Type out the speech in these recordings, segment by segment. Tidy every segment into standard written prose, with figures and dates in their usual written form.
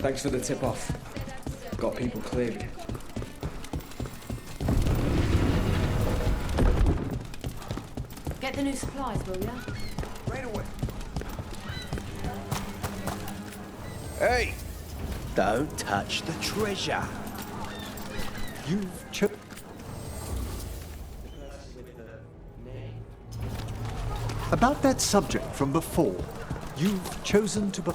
Thanks for the tip-off. Got people cleared. Get the new supplies, will ya? Right away. Hey! Don't touch the treasure. You've About that subject from before, you've chosen to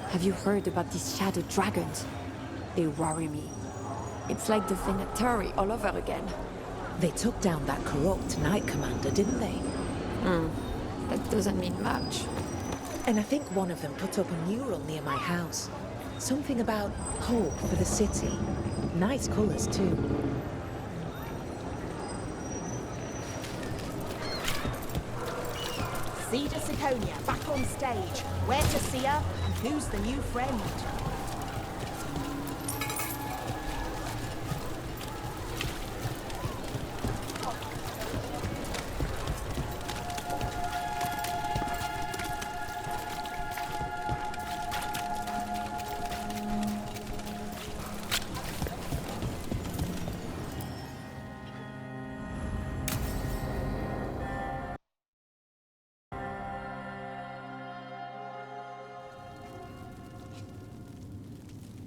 Have you heard about these shadow dragons? They worry me. It's like the thing at Turi all over again. They took down that corrupt Knight Commander, didn't they? That doesn't mean much. And I think one of them put up a mural near my house. Something about hope for the city. Nice colors, too. Cedar Siconia, back on stage. Where to see her, and who's the new friend?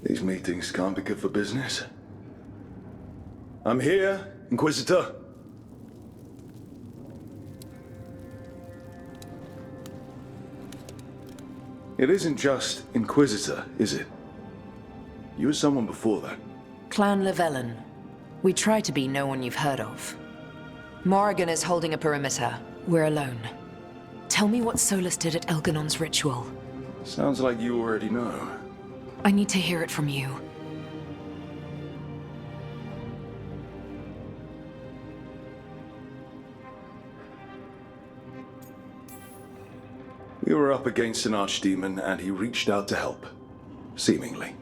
These meetings can't be good for business. I'm here, Inquisitor. It isn't just Inquisitor, is it? You were someone before that. Clan Llewellyn. We try to be no one you've heard of. Morrigan is holding a perimeter. We're alone. Tell me what Solus did at Elganon's ritual. Sounds like you already know. I need to hear it from you. We were up against an archdemon and he reached out to help. Seemingly.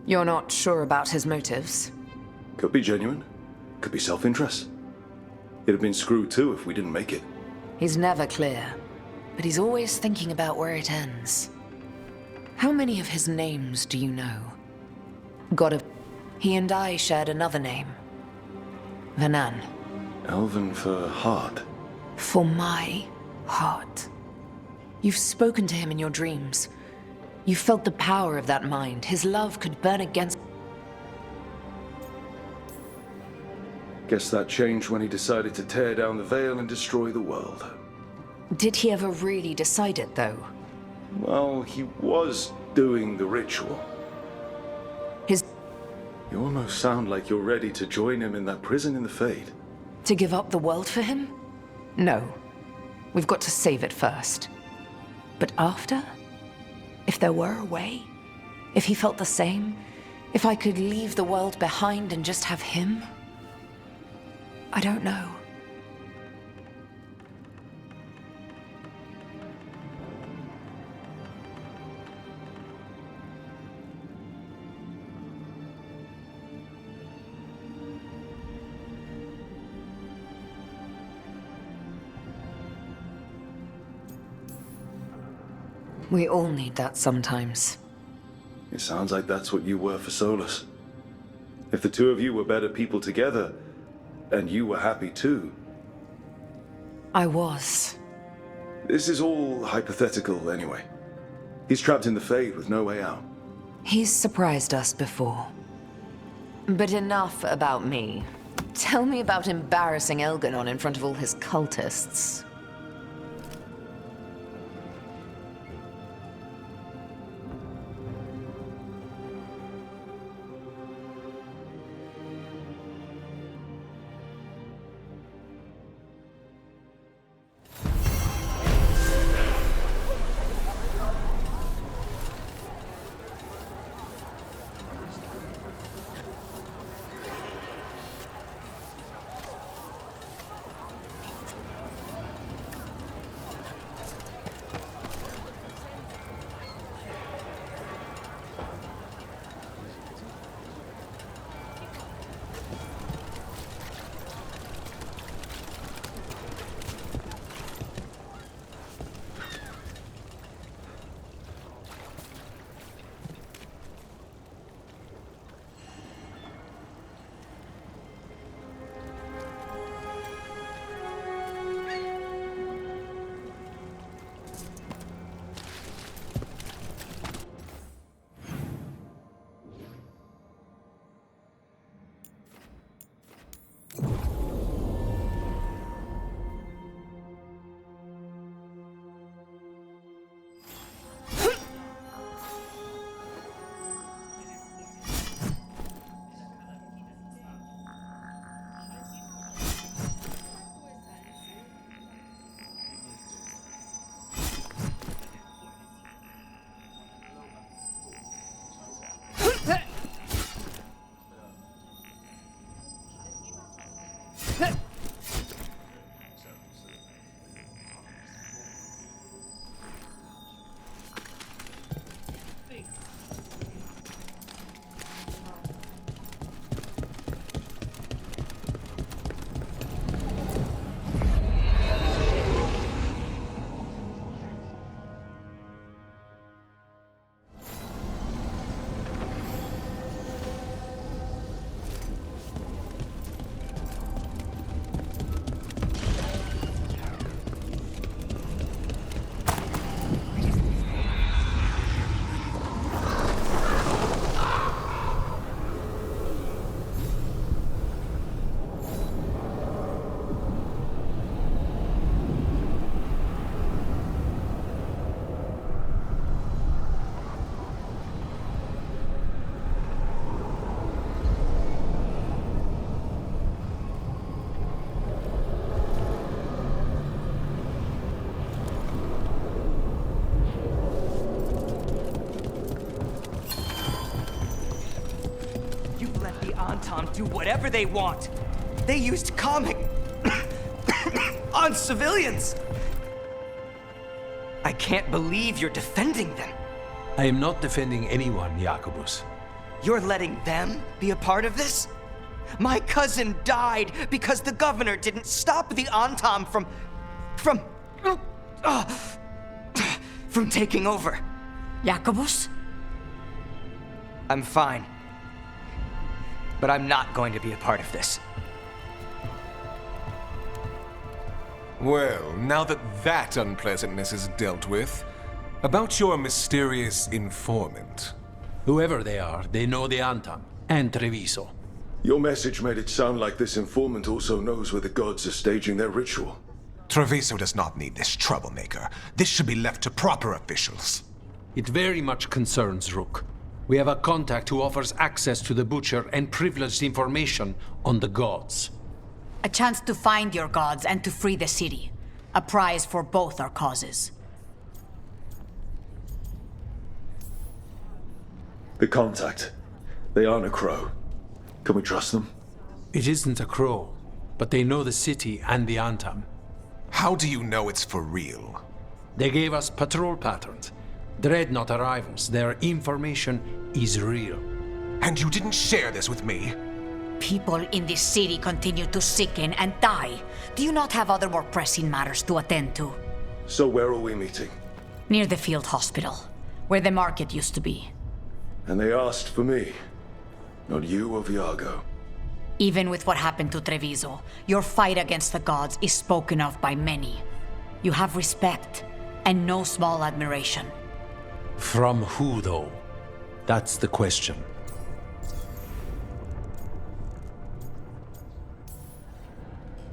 You're not sure about his motives? Could be genuine. Could be self-interest. It'd have been screwed too if we didn't make it. He's never clear, but he's always thinking about where it ends. How many of his names do you know? He and I shared another name. Vanan. Elven for heart. For my heart. You've spoken to him in your dreams. You felt the power of that mind. His love could burn against... Guess that changed when he decided to tear down the veil and destroy the world. Did he ever really decide it, though? Well, he was doing the ritual. You almost sound like you're ready to join him in that prison in the Fade. To give up the world for him? No. We've got to save it first. But after? If there were a way? If he felt the same? If I could leave the world behind and just have him? I don't know. We all need that sometimes. It sounds like that's what you were for Solus. If the two of you were better people together, and you were happy too. I was. This is all hypothetical anyway. He's trapped in the Fade with no way out. He's surprised us before. But enough about me. Tell me about embarrassing Elganon in front of all his cultists. Do whatever they want. They used comic on civilians. I can't believe you're defending them. I am not defending anyone, Jacobus. You're letting them be a part of this? My cousin died because the governor didn't stop the Antam from taking over. Jacobus? I'm fine. But I'm not going to be a part of this. Well, now that that unpleasantness is dealt with, about your mysterious informant. Whoever they are, they know the Antam and Treviso. Your message made it sound like this informant also knows where the gods are staging their ritual. Treviso does not need this troublemaker. This should be left to proper officials. It very much concerns Rook. We have a contact who offers access to the Butcher and privileged information on the gods. A chance to find your gods and to free the city. A prize for both our causes. The contact. They aren't a crow. Can we trust them? It isn't a crow, but they know the city and the Antam. How do you know it's for real? They gave us patrol patterns. Dreadnought arrivals. Their information is real. And you didn't share this with me? People in this city continue to sicken and die. Do you not have other more pressing matters to attend to? So where are we meeting? Near the field hospital, where the market used to be. And they asked for me. Not you or Viago. Even with what happened to Treviso, your fight against the gods is spoken of by many. You have respect, and no small admiration. From who, though? That's the question.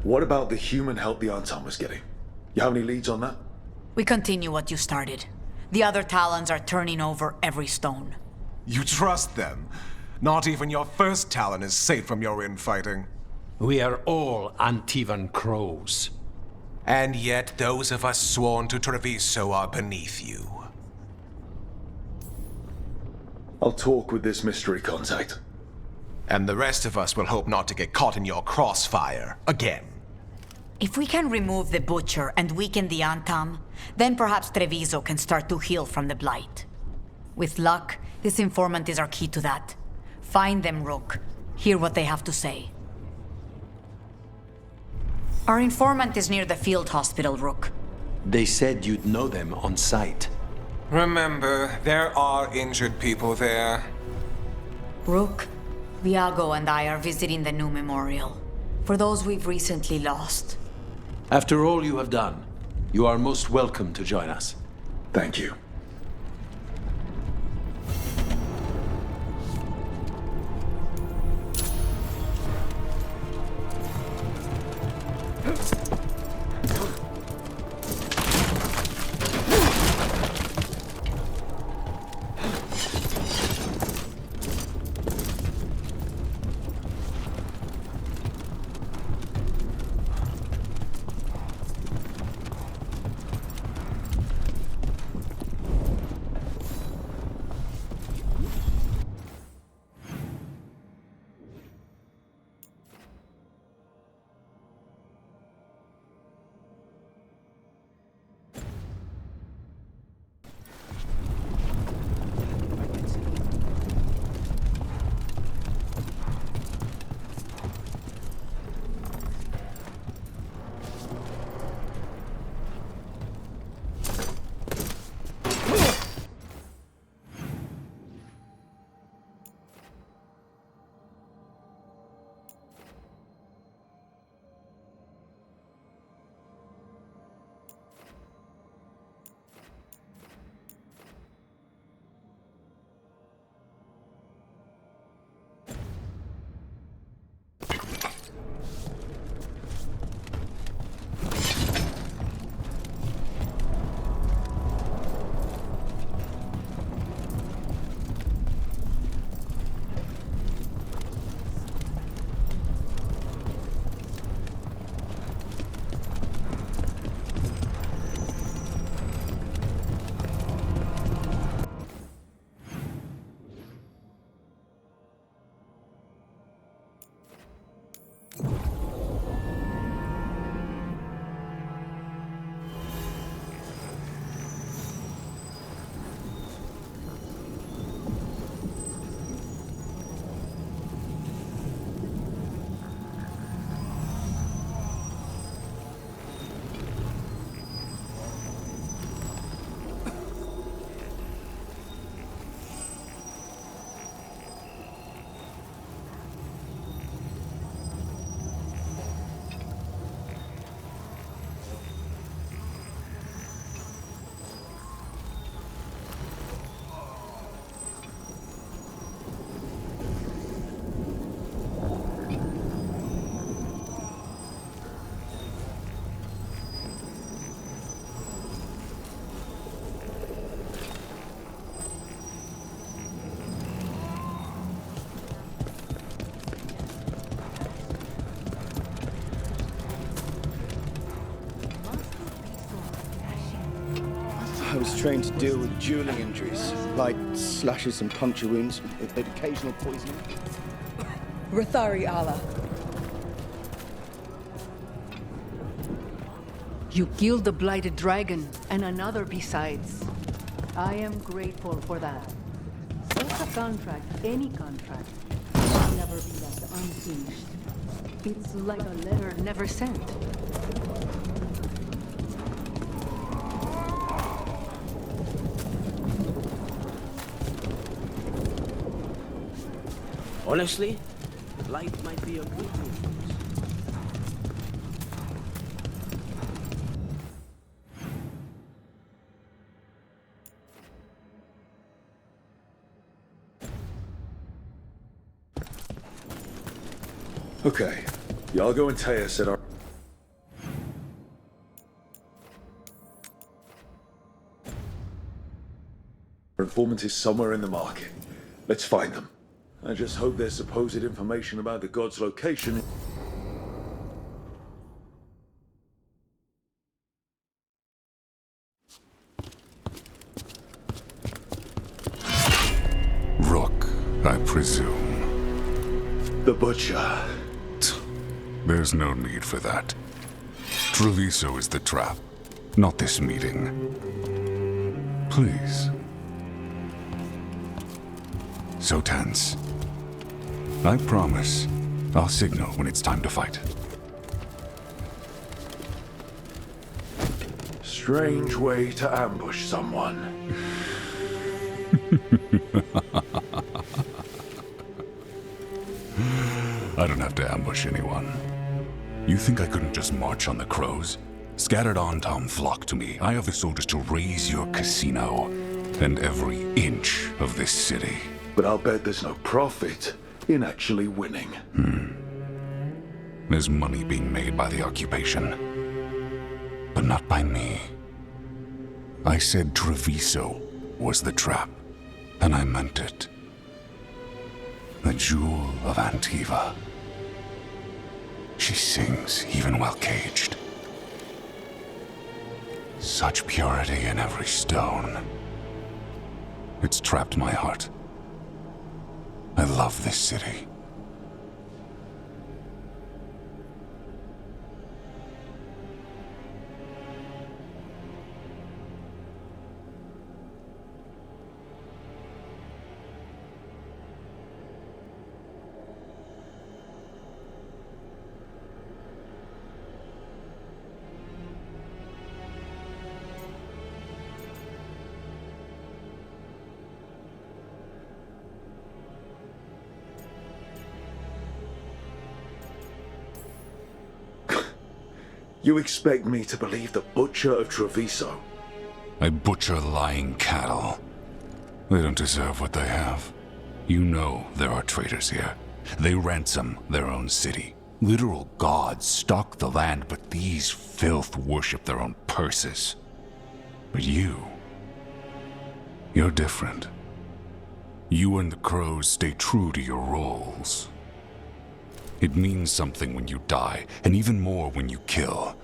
What about the human help the Antam was getting? You have any leads on that? We continue what you started. The other Talons are turning over every stone. You trust them? Not even your first Talon is safe from your infighting. We are all Antivan crows. And yet those of us sworn to Treviso are beneath you. I'll talk with this mystery contact. And the rest of us will hope not to get caught in your crossfire again. If we can remove the Butcher and weaken the Antam, then perhaps Treviso can start to heal from the Blight. With luck, this informant is our key to that. Find them, Rook. Hear what they have to say. Our informant is near the field hospital, Rook. They said you'd know them on sight. Remember, there are injured people there. Rook, Viago and I are visiting the new memorial. For those we've recently lost. After all you have done, you are most welcome to join us. Thank you. He's trained to deal with dueling injuries, like slashes and puncture wounds, with occasional poisoning. Rathari Allah. You killed the blighted dragon, and another besides. I am grateful for that. Such a contract, any contract, will never be left unfinished. It's like a letter never sent. Honestly, life might be a good thing. Okay, Yargo and Taya said our informant is somewhere in the market. Let's find them. I just hope their supposed information about the god's location. Rook, I presume. The Butcher. There's no need for that. Treviso is the trap, not this meeting. Please. So tense. I promise, I'll signal when it's time to fight. Strange way to ambush someone. I don't have to ambush anyone. You think I couldn't just march on the crows? Scattered Antam flock to me. I have the soldiers to raise your casino and every inch of this city. But I'll bet there's no profit in actually winning. There's money being made by the occupation, but not by me. I said Treviso was the trap, and I meant it. The jewel of Antiva. She sings even while caged. Such purity in every stone. It's trapped my heart. I love this city. You expect me to believe the Butcher of Treviso? I butcher lying cattle. They don't deserve what they have. You know there are traitors here. They ransom their own city. Literal gods stalk the land, but these filth worship their own purses. But you're different. You and the crows stay true to your roles. It means something when you die, and even more when you kill.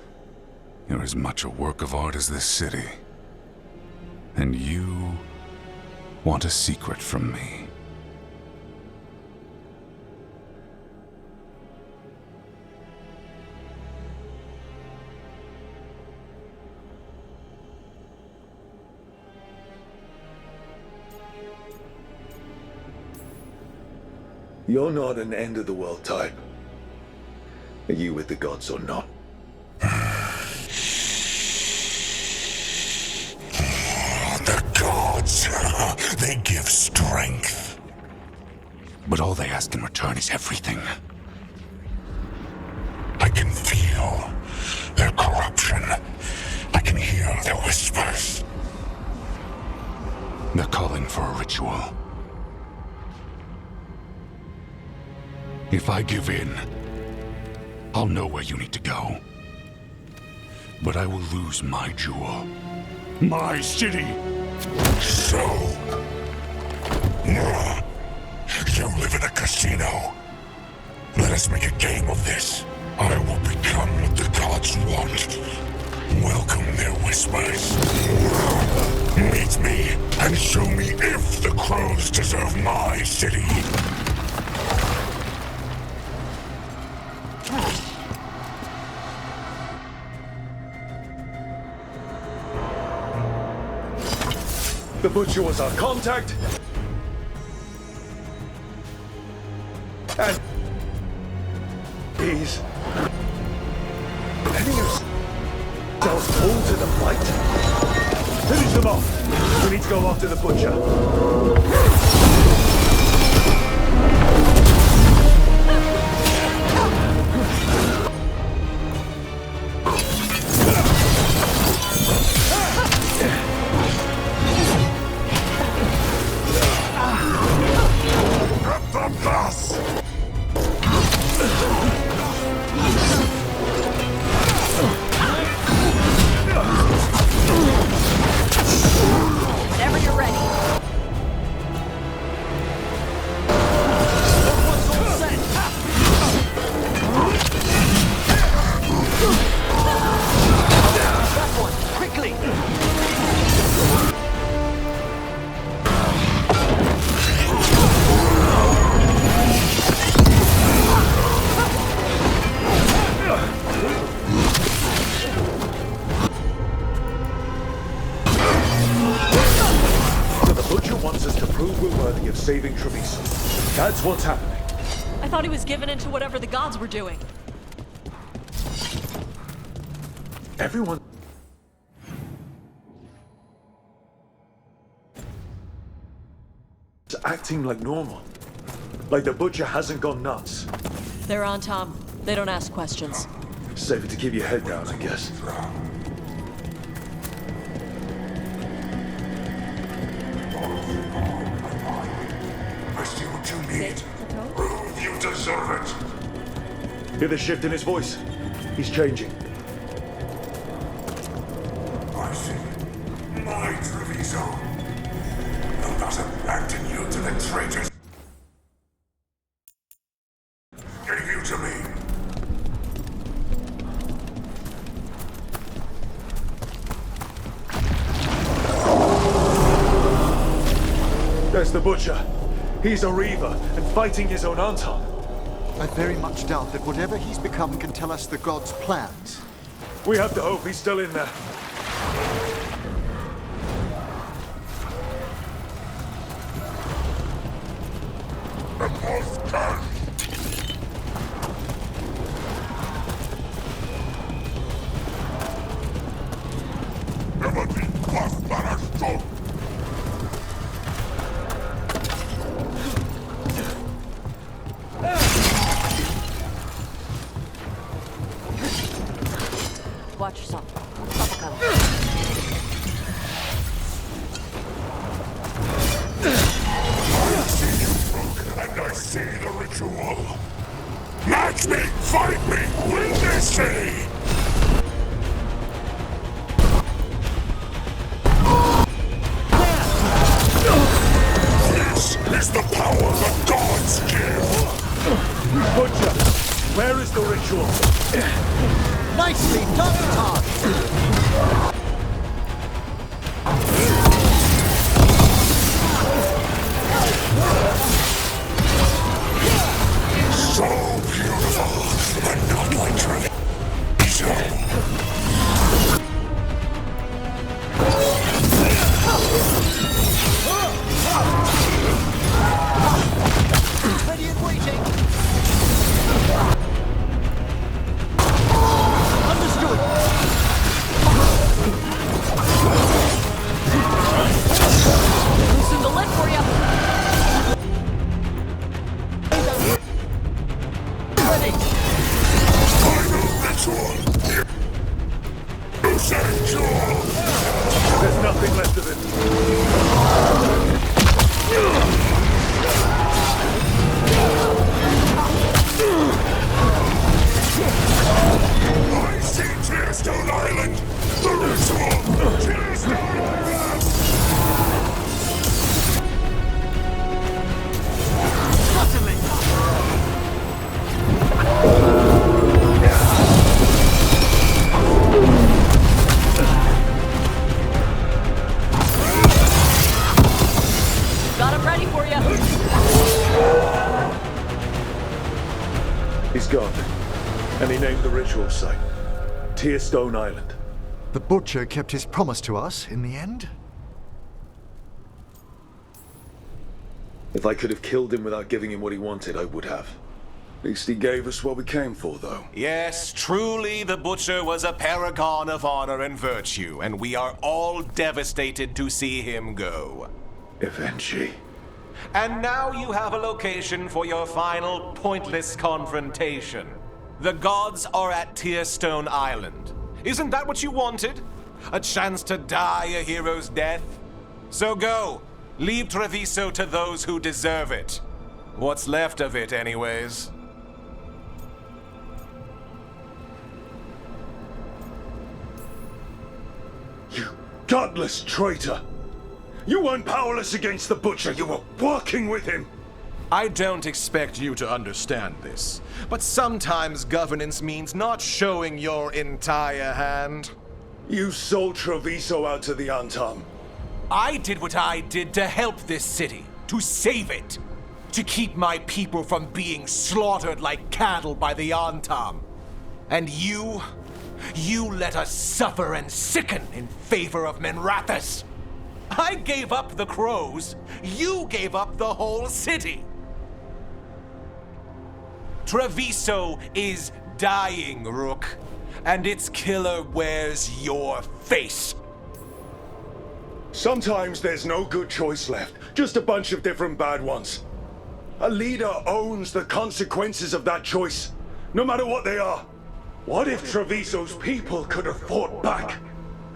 You're as much a work of art as this city. And you want a secret from me. You're not an end-of-the-world type. Are you with the gods or not? The gods, they give strength. But all they ask in return is everything. I can feel their corruption. I can hear their whispers. They're calling for a ritual. If I give in, I'll know where you need to go. But I will lose my jewel. My city! So... you live in a casino. Let us make a game of this. I will become what the gods want. welcome their whispers. Meet me and show me if the crows deserve my city. The Butcher was our contact. And he's letting himself fall to the fight. Finish them off. We need to go after the Butcher. Whenever you're ready. So the Butcher wants us to prove we're worthy of saving Treviso. That's what's happening. I thought he was giving in to whatever the gods were doing. Everyone... is acting like normal. Like the Butcher hasn't gone nuts. They're on Tom. They don't ask questions. Safer to keep your head down, I guess. I see what you need. Prove you deserve it. Hear the shift in his voice? He's changing. I see. My Treviso. Will not abandon you to the traitors. Gave you to me. There's the Butcher. He's a Reaver and fighting his own Anton. I very much doubt that whatever he's become can tell us the gods' plans. We have to hope he's still in there. Watch yourself. I see you, Rook, and I see the ritual. Match me, fight me, win this city! This is the power the gods give! Butcher, where is the ritual? Nicely done, Todd! So beautiful, and not like Treviso. Ready and waiting! Understood! Loosen the lid for you. Ready. Final ritual! Essential! There's nothing left of it. I see Tearstone Island! The ritual! Tearstone Island! And he named the ritual site Tearstone Island. The Butcher kept his promise to us in the end? If I could have killed him without giving him what he wanted, I would have. At least he gave us what we came for, though. Yes, truly the Butcher was a paragon of honor and virtue, and we are all devastated to see him go. Eventually. And now you have a location for your final pointless confrontation. The gods are at Tearstone Island. Isn't that what you wanted? A chance to die a hero's death? So go. Leave Treviso to those who deserve it. What's left of it, anyways. You godless traitor! You weren't powerless against the Butcher, you were working with him! I don't expect you to understand this, but sometimes governance means not showing your entire hand. You sold Treviso out to the Antam. I did what I did to help this city, to save it, to keep my people from being slaughtered like cattle by the Antam. And you let us suffer and sicken in favor of Menrathus. I gave up the crows, you gave up the whole city. Treviso is dying, Rook, and its killer wears your face. Sometimes there's no good choice left, just a bunch of different bad ones. A leader owns the consequences of that choice, no matter what they are. What if Treviso's people could have fought back?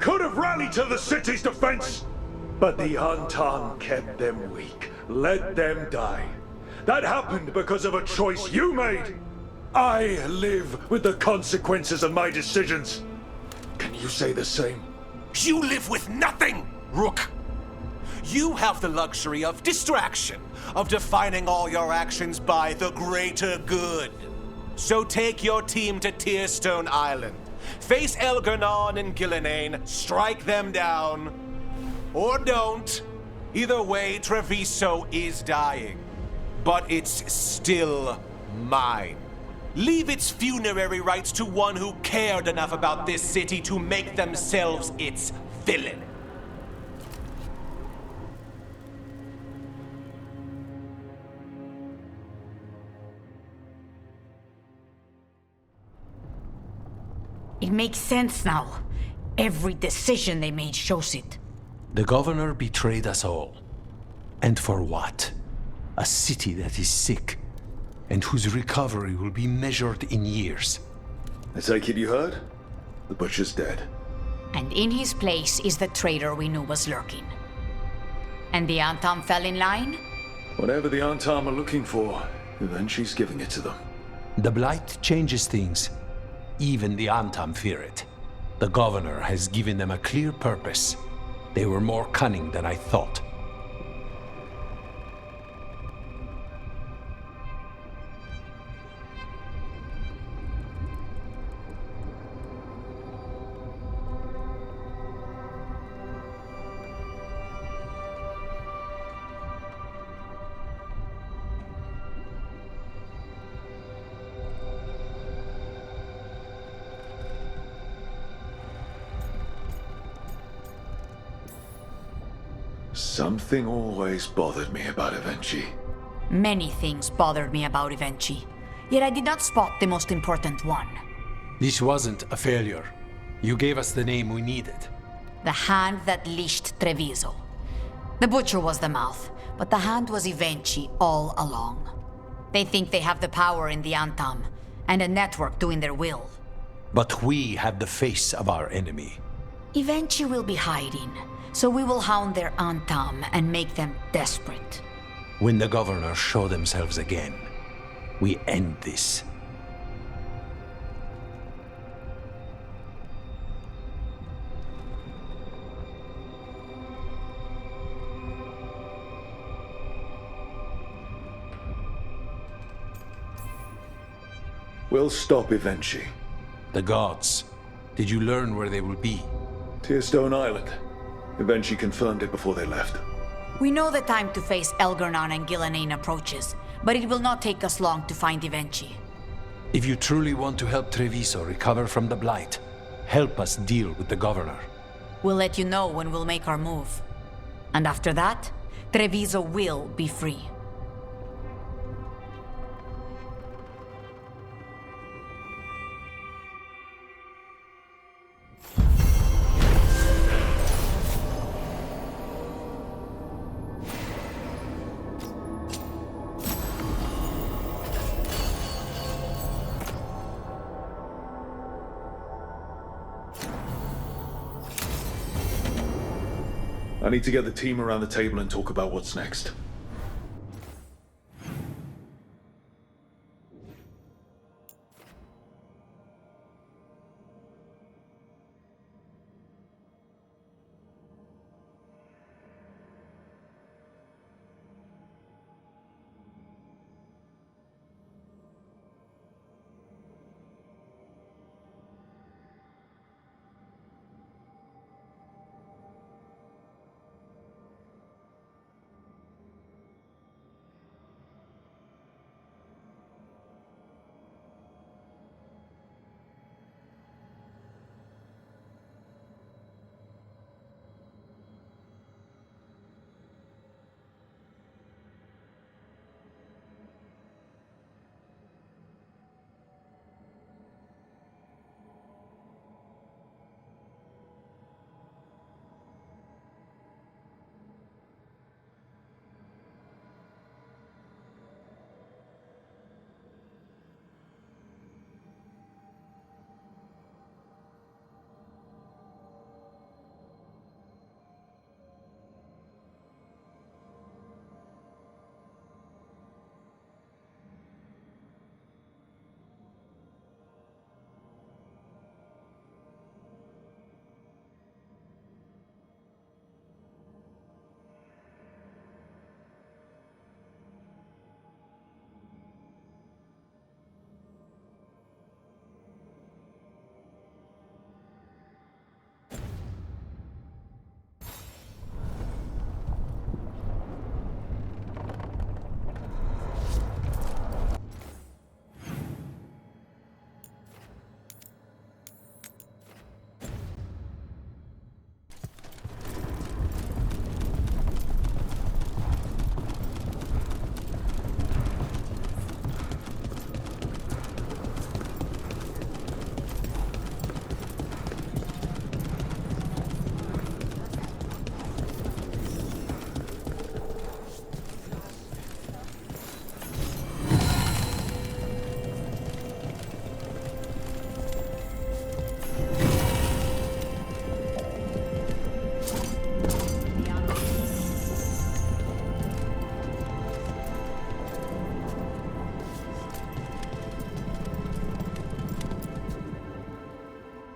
Could have rallied to the city's defense? But the Antam kept them weak, let them die. That happened because of a choice you made. I live with the consequences of my decisions. Can you say the same? You live with nothing, Rook. You have the luxury of distraction, of defining all your actions by the greater good. So take your team to Tearstone Island. Face Elgernon and Gillenane, strike them down. Or don't. Either way, Treviso is dying. But it's still mine. Leave its funerary rites to one who cared enough about this city to make themselves its villain. It makes sense now. Every decision they made shows it. The governor betrayed us all. And for what? A city that is sick, and whose recovery will be measured in years. I take it you heard? The Butcher's dead. And in his place is the traitor we knew was lurking. And the Antam fell in line? Whatever the Antam are looking for, Eventually's giving it to them. The Blight changes things. Even the Antam fear it. The governor has given them a clear purpose. They were more cunning than I thought. Something always bothered me about Evenchi. Many things bothered me about Evenchi, yet I did not spot the most important one. This wasn't a failure. You gave us the name we needed. The hand that leashed Treviso. The Butcher was the mouth, but the hand was Evenchi all along. They think they have the power in the Antam, and a network doing their will. But we have the face of our enemy. Evenchi will be hiding, so we will hound their Antam and make them desperate. When the governors show themselves again, we end this. We'll stop Evenchi. The gods. Did you learn where they will be? Tearstone Island. Evenchi confirmed it before they left. We know the time to face Elgernon and Gillenane approaches, but it will not take us long to find Evenchi. If you truly want to help Treviso recover from the Blight, help us deal with the Governor. We'll let you know when we'll make our move. And after that, Treviso will be free. I need to get the team around the table and talk about what's next.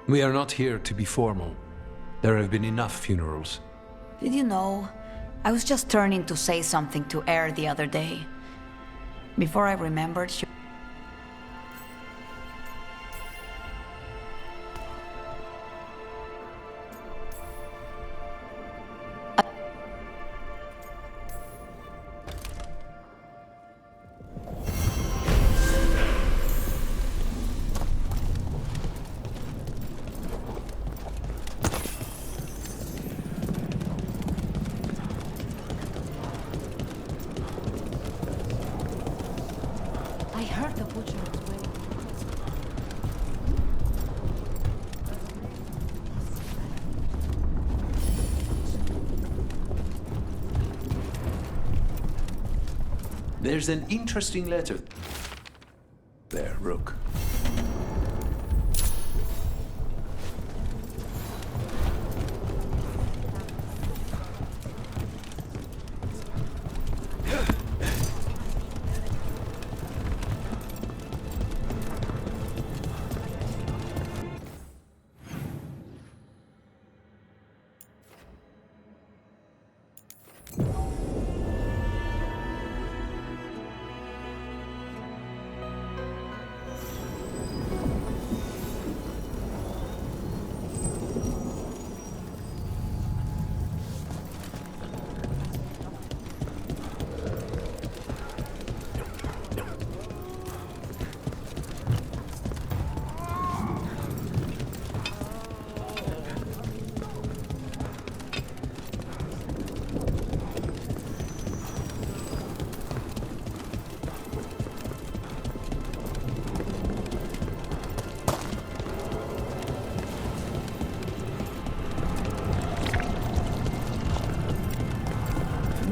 We are not here to be formal. There have been enough funerals. Did you know? I was just turning to say something to Air the other day. Before I remembered, she... I heard the butcher was waiting. There's an interesting letter there, Rook.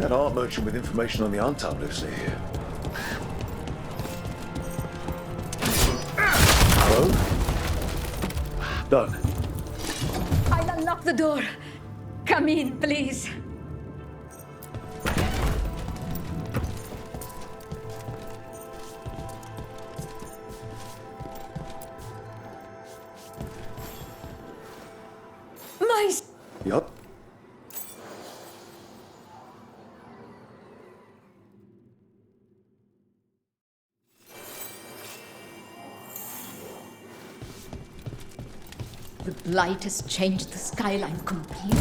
That art merchant with information on the Antam lives near here. Hello? Done. I'll unlock the door. Come in, please. Yup. The blight has changed the skyline completely.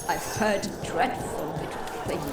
I've heard dreadful little things.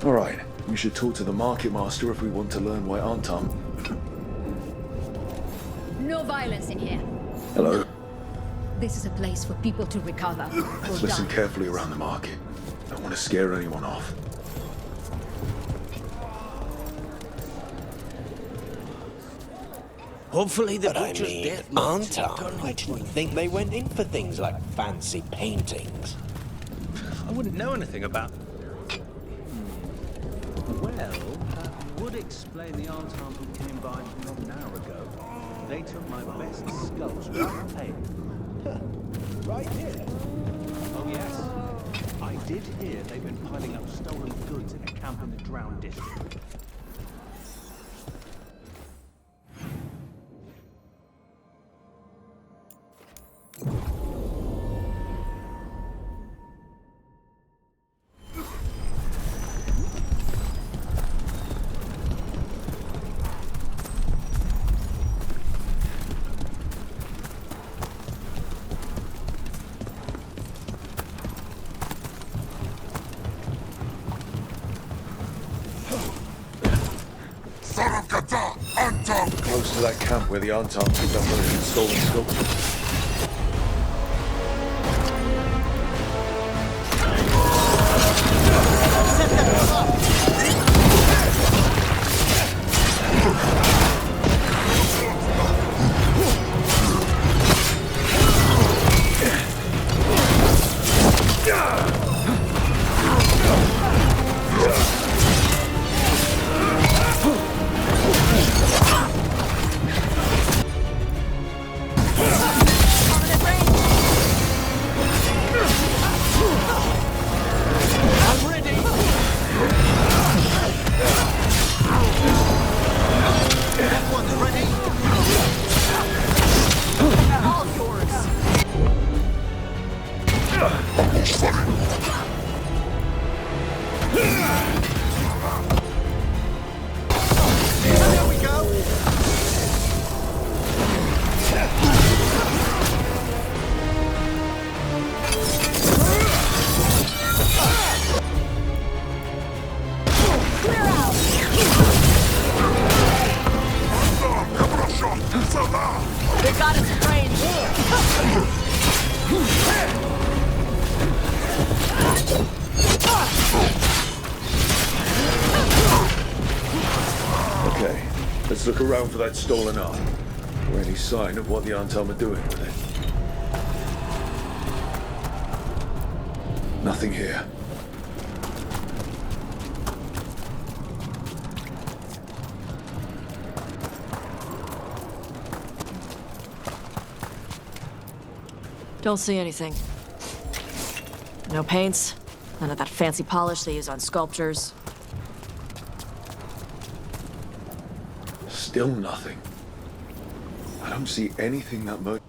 Alright, we should talk to the Market Master if we want to learn why Antam... No violence in here. Hello? This is a place for people to recover. Let's listen carefully around the market. Don't want to scare anyone off. Hopefully the But I butcher's mean, death marks Antam, I didn't think they went in for things like fancy paintings. I wouldn't know anything about... Well, would explain the Antam who came by not an hour ago. They took my best skulls without paying. Right here? Oh yes. I did hear they've been piling up stolen goods in a camp in the Drowned District. Close to that camp where the Antam picked up one of these stolen sculptures. They got us strange. Okay, let's look around for that stolen art. Or any sign of what the Antam are doing with it. Nothing here. Don't see anything. No paints, none of that fancy polish they use on sculptures. Still nothing. I don't see anything that much.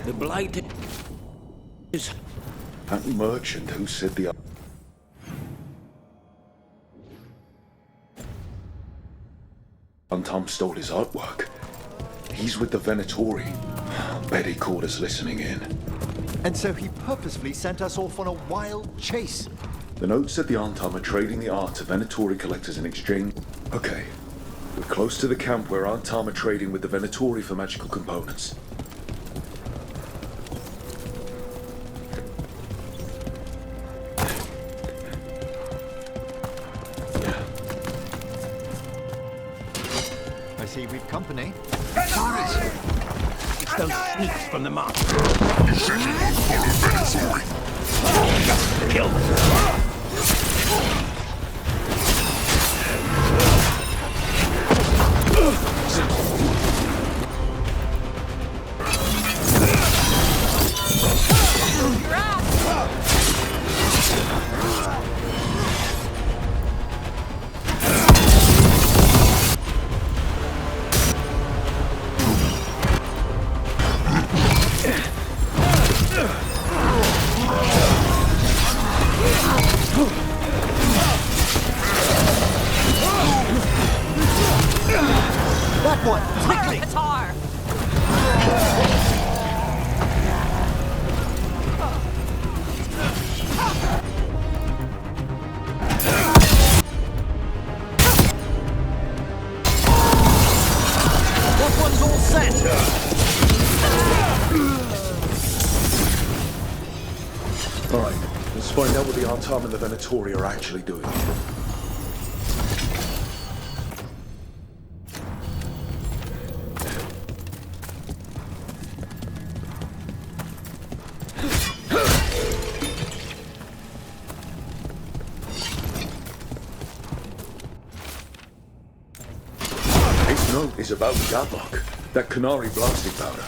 The blight is... That merchant who said the... Tom stole his artwork. He's with the Venatori. Bet he caught us listening in. And so he purposefully sent us off on a wild chase. The note said the Antam are trading the art to Venatori collectors in exchange. Okay. We're close to the camp where Antam are trading with the Venatori for magical components. I see we've company. It's those sneaks from the market. Kill them. That one! Quickly! Guitar! That one's all set! Alright, let's find out what the Antam and the Venatori are actually doing. This note is about Gatlock, that Canary blasting powder.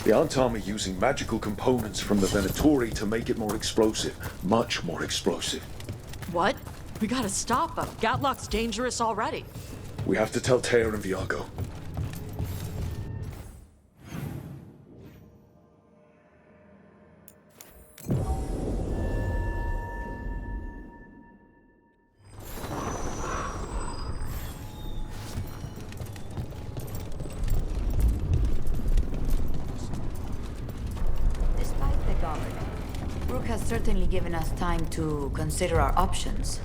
The Antam are using magical components from the Venatori to make it more explosive. Much more explosive. What? We gotta stop them. Gatlock's dangerous already. We have to tell Tear and Viago. Despite the guard, Rook has certainly given us time to consider our options.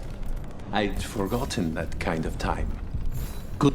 I'd forgotten that kind of time. Good.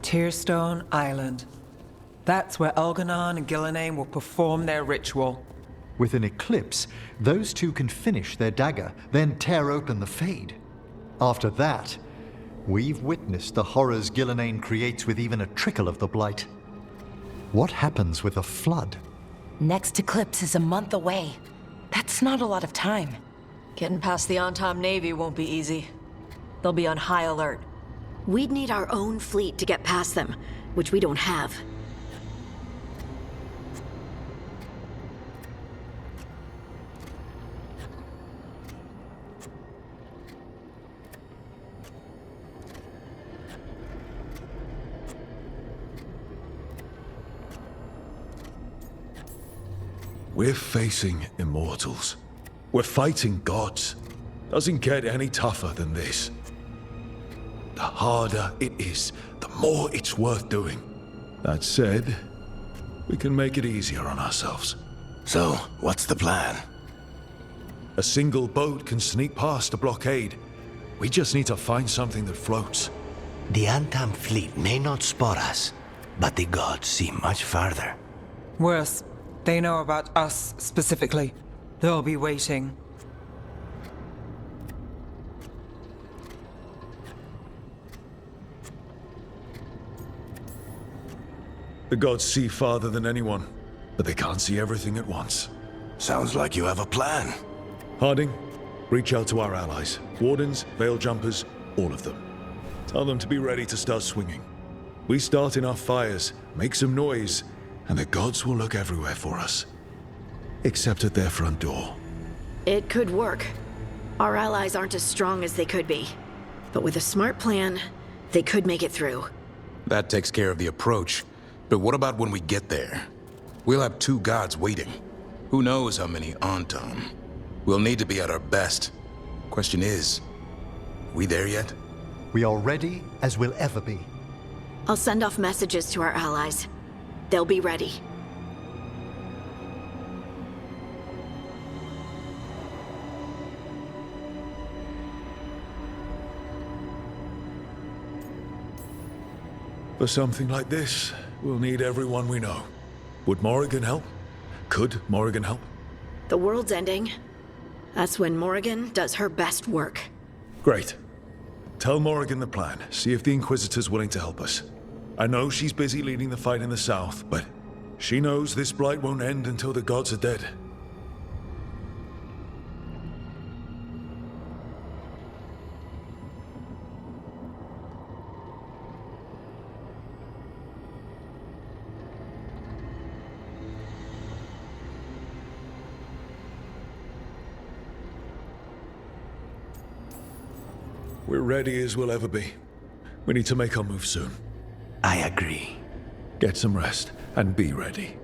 Tearstone Island. That's where Elganon and Gillenane will perform their ritual. With an eclipse, those two can finish their dagger, then tear open the Fade. After that, we've witnessed the horrors Gillenane creates with even a trickle of the Blight. What happens with a flood? Next eclipse is a month away. That's not a lot of time. Getting past the Antom Navy won't be easy. They'll be on high alert. We'd need our own fleet to get past them, which we don't have. We're facing immortals. We're fighting gods. Doesn't get any tougher than this. The harder it is, the more it's worth doing. That said, we can make it easier on ourselves. So, what's the plan? A single boat can sneak past a blockade. We just need to find something that floats. The Antam fleet may not spot us, but the gods see much farther. Worse, they know about us specifically. They'll be waiting. The gods see farther than anyone, but they can't see everything at once. Sounds like you have a plan. Harding, reach out to our allies. Wardens, Veil Jumpers, all of them. Tell them to be ready to start swinging. We start enough fires, make some noise, and the gods will look everywhere for us. Except at their front door. It could work. Our allies aren't as strong as they could be. But with a smart plan, they could make it through. That takes care of the approach. But what about when we get there? We'll have two gods waiting. Who knows how many Antom? We'll need to be at our best. Question is, we there yet? We are ready as we'll ever be. I'll send off messages to our allies. They'll be ready. For something like this, we'll need everyone we know. Would Morrigan help? Could Morrigan help? The world's ending. That's when Morrigan does her best work. Great. Tell Morrigan the plan. See if the Inquisitor's willing to help us. I know she's busy leading the fight in the south, but she knows this blight won't end until the gods are dead. We're ready as we'll ever be. We need to make our move soon. I agree. Get some rest, and be ready.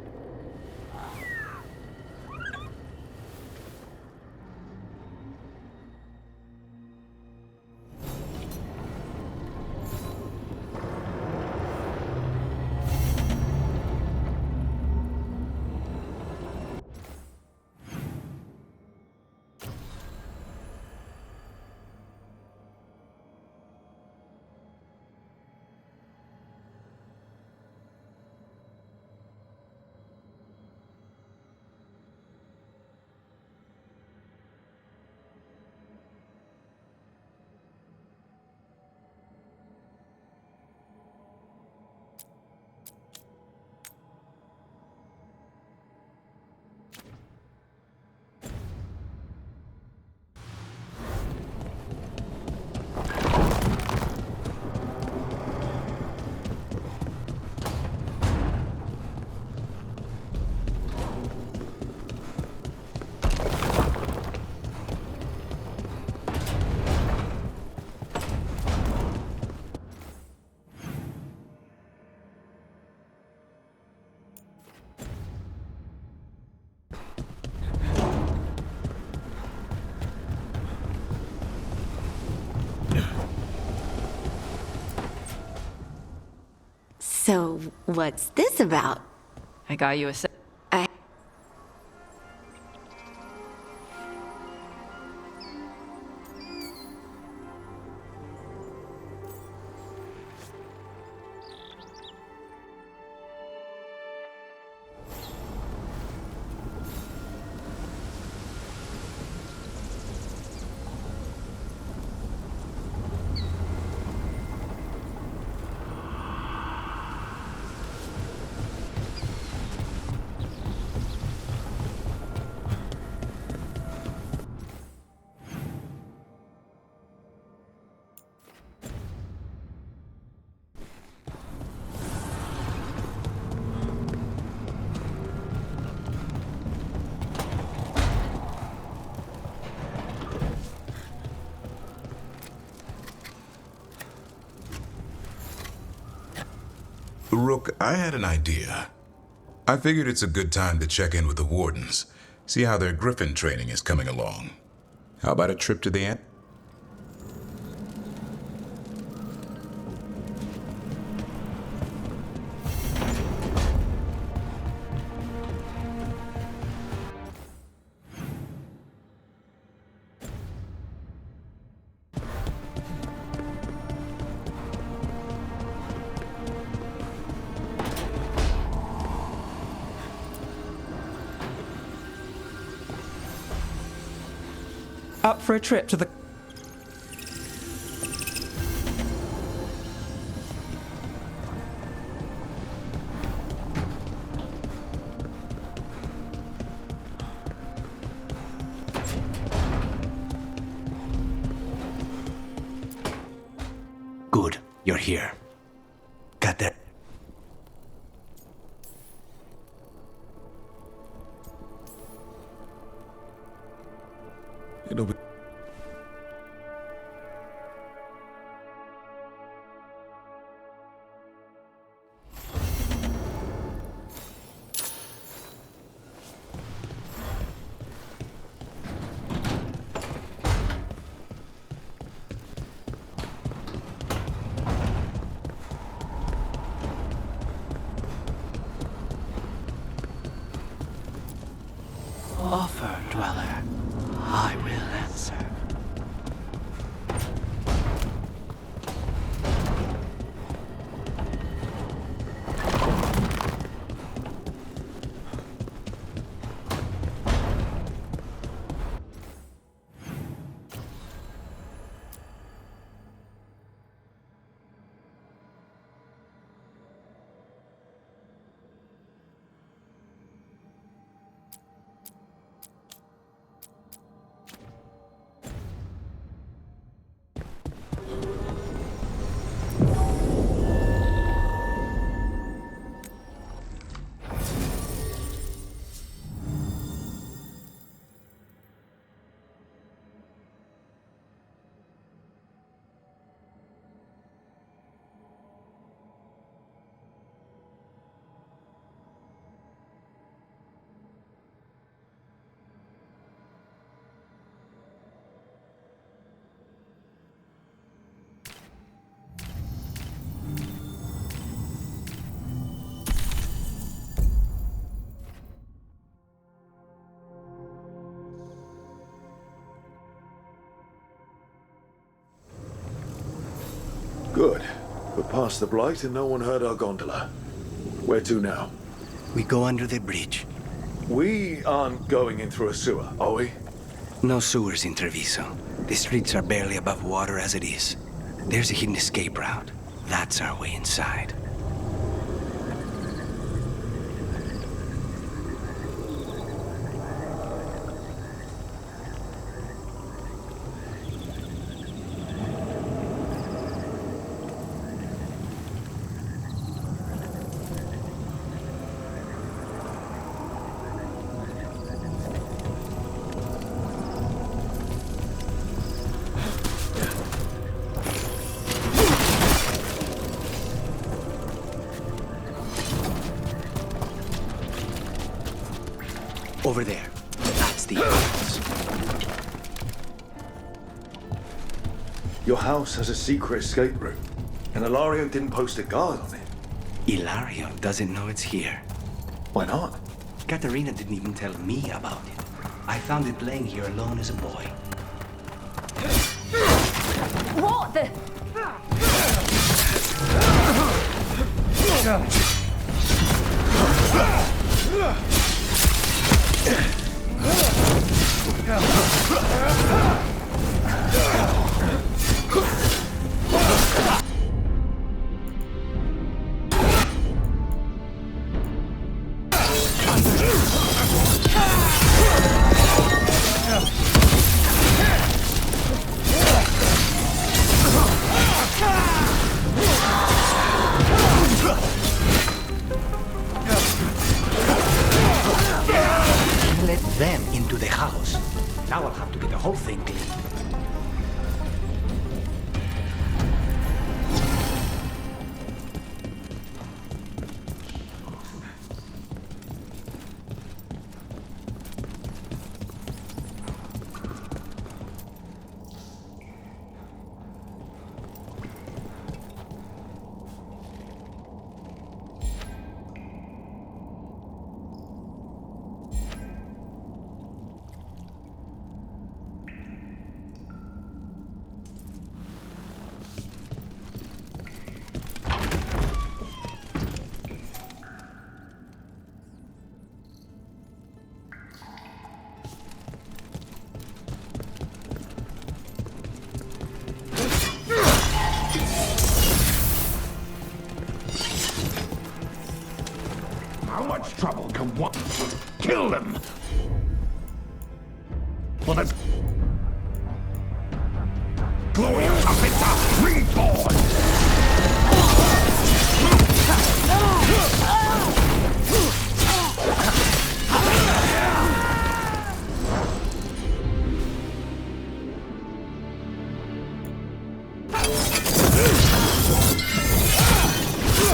So, what's this about? I got you a Rook, I had an idea. I figured it's a good time to check in with the wardens, see how their griffin training is coming along. How about a trip to the ant? Up for a trip to the... Good, you're here. Got that? It'll be... Offer, dweller. I will answer. Good. We're past the Blight and no one heard our gondola. Where to now? We go under the bridge. We aren't going in through a sewer, are we? No sewers in Treviso. The streets are barely above water as it is. There's a hidden escape route. That's our way inside. Over there. That's the entrance. Your house has a secret escape route, and Ilario didn't post a guard on it. Ilario doesn't know it's here. Why not? Katerina didn't even tell me about it. I found it playing here alone as a boy. What the? Let them into the house. Now I'll have to get the whole thing clean. How much trouble can one... Kill them! For the glory of Tapita reborn!